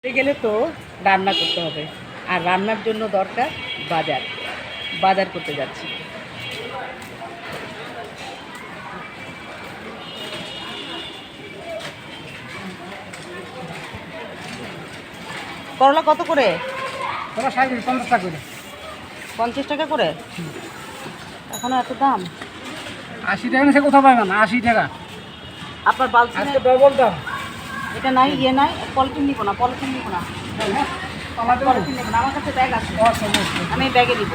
গেলে তো রান্না করতে হবে, আর রান্নার জন্য দরকার বাজার। বাজার করতে যাচ্ছি। করলা কত করে? তোরা 50 টাকা করে। 50 টাকা করে? এখনো এত দাম? 80 টাকা না, সে কোথাও পাবে না, 80 টাকা। আপনার বালতি আজকে ডবল দাম। এটা নাই, ইয়ে নাই, পলিথিন নিব না, পলিথিন নিব না, পলিথিন নিব না। আমার কাছে ব্যাগ আছে, আমি ব্যাগে দিব।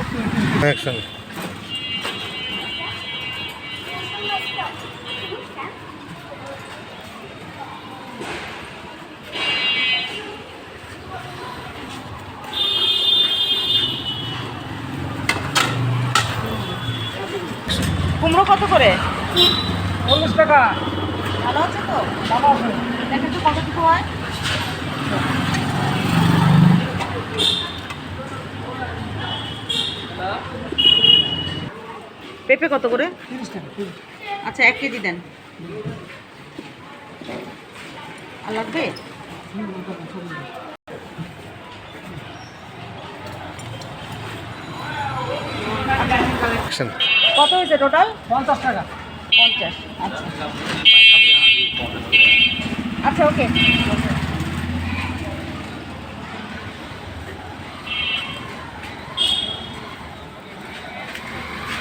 কুমড়ো কত করে? 40 টাকা। ভালো আছে তো? ভালো আছে। দেখেন তো কতটুকু হয়। পেঁপে কত করে? 30 টাকা। আচ্ছা 1 কেজি দেন। আর লাগবে? কত হয়েছে টোটাল? 50 টাকা। 50। আচ্ছা আচ্ছা, ওকে।